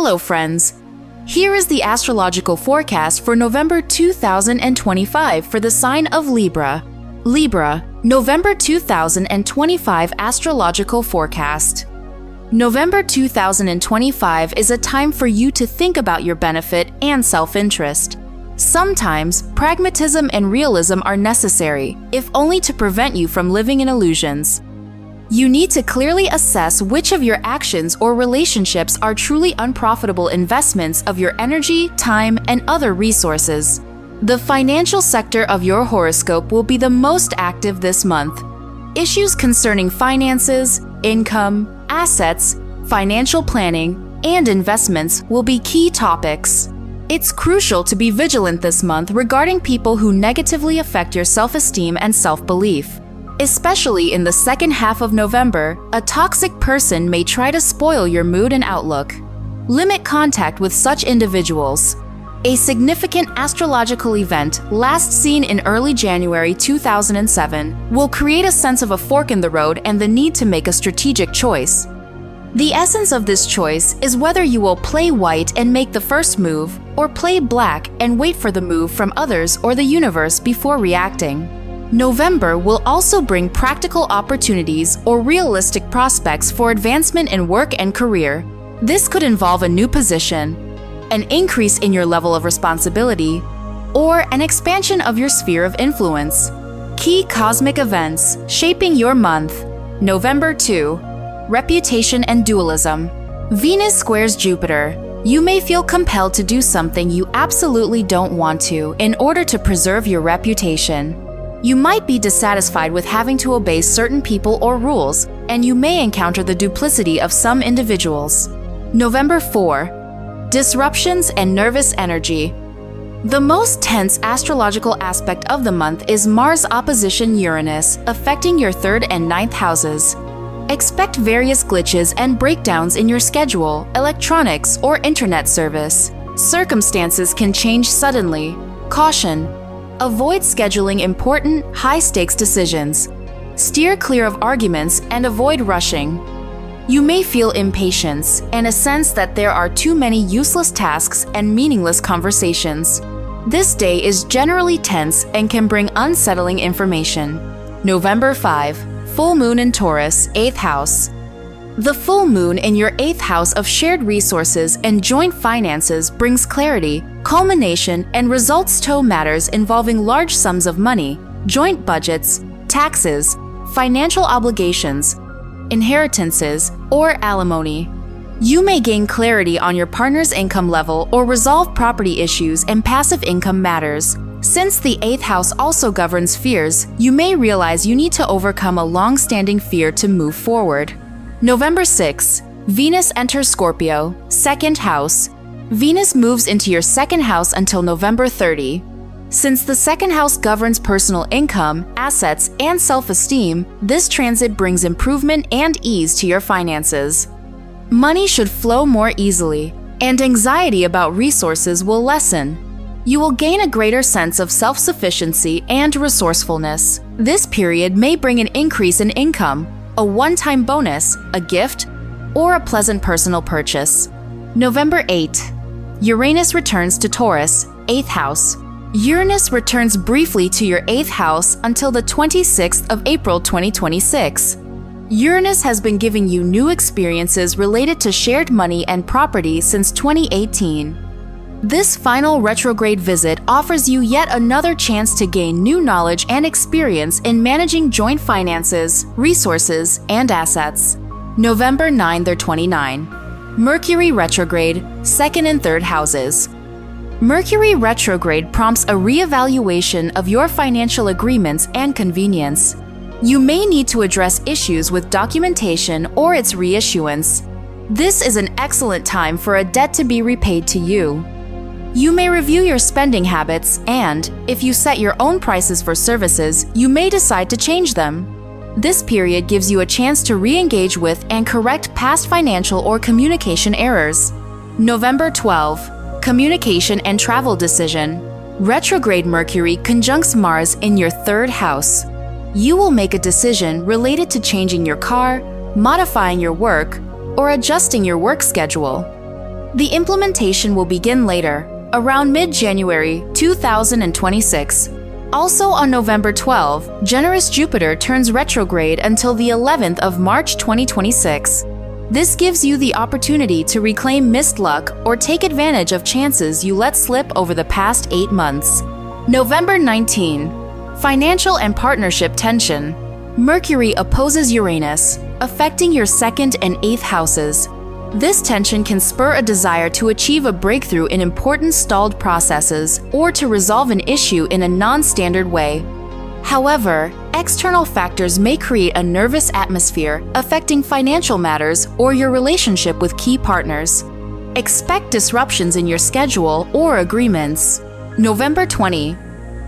Hello friends! Here is the astrological forecast for November 2025 for the sign of Libra. Libra, November 2025 astrological forecast. November 2025 is a time for you to think about your benefit and self-interest. Sometimes, pragmatism and realism are necessary, if only to prevent you from living in illusions. You need to clearly assess which of your actions or relationships are truly unprofitable investments of your energy, time, and other resources. The financial sector of your horoscope will be the most active this month. Issues concerning finances, income, assets, financial planning, and investments will be key topics. It's crucial to be vigilant this month regarding people who negatively affect your self-esteem and self-belief. Especially in the second half of November, a toxic person may try to spoil your mood and outlook. Limit contact with such individuals. A significant astrological event, last seen in early January 2007, will create a sense of a fork in the road and the need to make a strategic choice. The essence of this choice is whether you will play white and make the first move, or play black and wait for the move from others or the universe before reacting. November will also bring practical opportunities or realistic prospects for advancement in work and career. This could involve a new position, an increase in your level of responsibility, or an expansion of your sphere of influence. Key cosmic events shaping your month. November 2. Reputation and dualism. Venus squares Jupiter. You may feel compelled to do something you absolutely don't want to in order to preserve your reputation. You might be dissatisfied with having to obey certain people or rules, and you may encounter the duplicity of some individuals. November 4. Disruptions and nervous energy. The most tense astrological aspect of the month is Mars opposition Uranus, affecting your 3rd and 9th houses. Expect various glitches and breakdowns in your schedule, electronics, or internet service. Circumstances can change suddenly. Caution. Avoid scheduling important, high-stakes decisions. Steer clear of arguments and avoid rushing. You may feel impatience and a sense that there are too many useless tasks and meaningless conversations. This day is generally tense and can bring unsettling information. November 5. Full moon in Taurus, 8th house. The full moon in your 8th house of shared resources and joint finances brings clarity, culmination, and results to matters involving large sums of money, joint budgets, taxes, financial obligations, inheritances, or alimony. You may gain clarity on your partner's income level or resolve property issues and passive income matters. Since the 8th house also governs fears, you may realize you need to overcome a long-standing fear to move forward. November 6. Venus enters Scorpio, 2nd house. Venus moves into your 2nd house until November 30. Since the 2nd house governs personal income, assets, and self-esteem, this transit brings improvement and ease to your finances. Money should flow more easily, and anxiety about resources will lessen. You will gain a greater sense of self-sufficiency and resourcefulness. This period may bring an increase in income, a one-time bonus, a gift, or a pleasant personal purchase. November 8. Uranus returns to Taurus, 8th house. Uranus returns briefly to your 8th house until the 26th of April 2026. Uranus has been giving you new experiences related to shared money and property since 2018. This final retrograde visit offers you yet another chance to gain new knowledge and experience in managing joint finances, resources, and assets. November 9-29. Mercury retrograde, 2nd and 3rd houses. Mercury retrograde prompts a reevaluation of your financial agreements and convenience. You may need to address issues with documentation or its reissuance. This is an excellent time for a debt to be repaid to you. You may review your spending habits and, if you set your own prices for services, you may decide to change them. This period gives you a chance to re-engage with and correct past financial or communication errors. November 12. Communication and travel decision. Retrograde Mercury conjuncts Mars in your 3rd house. You will make a decision related to changing your car, modifying your work, or adjusting your work schedule. The implementation will begin later, around mid-January 2026. Also on November 12, generous Jupiter turns retrograde until the 11th of March 2026. This gives you the opportunity to reclaim missed luck or take advantage of chances you let slip over the past 8 months. November 19. Financial and partnership tension. Mercury opposes Uranus, affecting your 2nd and 8th houses. This tension can spur a desire to achieve a breakthrough in important stalled processes or to resolve an issue in a non-standard way. However, external factors may create a nervous atmosphere affecting financial matters or your relationship with key partners. Expect disruptions in your schedule or agreements. November 20.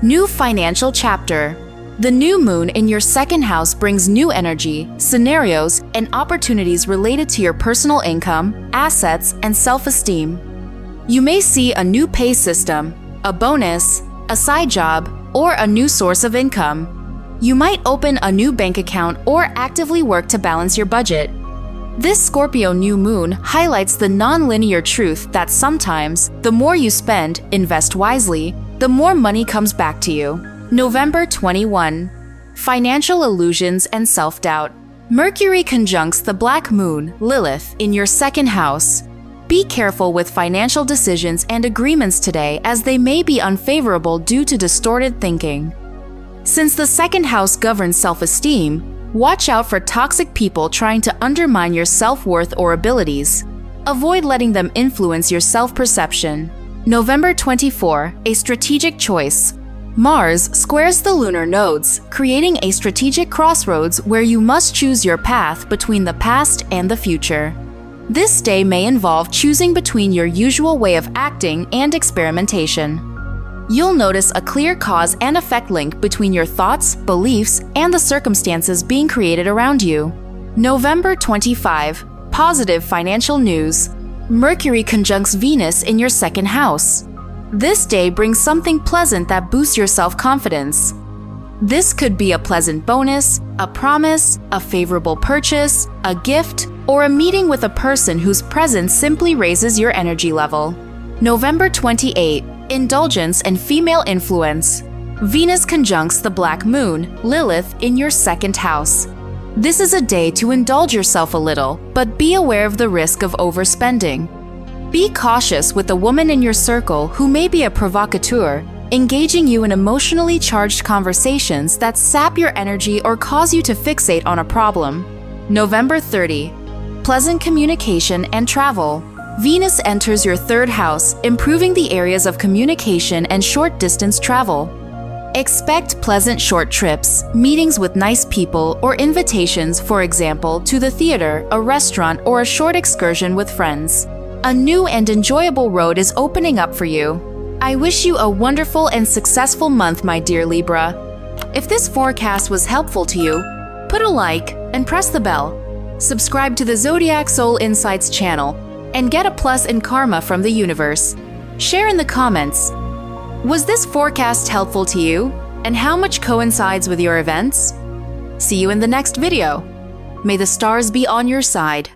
New financial chapter. The new moon in your 2nd house brings new energy, scenarios, and opportunities related to your personal income, assets, and self-esteem. You may see a new pay system, a bonus, a side job, or a new source of income. You might open a new bank account or actively work to balance your budget. This Scorpio new moon highlights the non-linear truth that sometimes, the more you spend, invest wisely, the more money comes back to you. November 21. Financial illusions and self-doubt. Mercury conjuncts the Black Moon, Lilith, in your 2nd house. Be careful with financial decisions and agreements today, as they may be unfavorable due to distorted thinking. Since the 2nd house governs self-esteem, watch out for toxic people trying to undermine your self-worth or abilities. Avoid letting them influence your self-perception. November 24. A strategic choice. Mars squares the lunar nodes, creating a strategic crossroads where you must choose your path between the past and the future. This day may involve choosing between your usual way of acting and experimentation. You'll notice a clear cause and effect link between your thoughts, beliefs, and the circumstances being created around you. November 25. Positive financial news. Mercury conjuncts Venus in your 2nd house. This day brings something pleasant that boosts your self-confidence. This could be a pleasant bonus, a promise, a favorable purchase, a gift, or a meeting with a person whose presence simply raises your energy level. November 28. Indulgence and female influence. Venus conjuncts the Black Moon, Lilith, in your 2nd house. This is a day to indulge yourself a little, but be aware of the risk of overspending. Be cautious with a woman in your circle who may be a provocateur, engaging you in emotionally charged conversations that sap your energy or cause you to fixate on a problem. November 30. Pleasant communication and travel. Venus enters your 3rd house, improving the areas of communication and short-distance travel. Expect pleasant short trips, meetings with nice people, or invitations, for example, to the theater, a restaurant, or a short excursion with friends. A new and enjoyable road is opening up for you. I wish you a wonderful and successful month, my dear Libra. If this forecast was helpful to you, put a like and press the bell. Subscribe to the Zodiac Soul Insights channel and get a plus in karma from the universe. Share in the comments. Was this forecast helpful to you, and how much coincides with your events? See you in the next video. May the stars be on your side.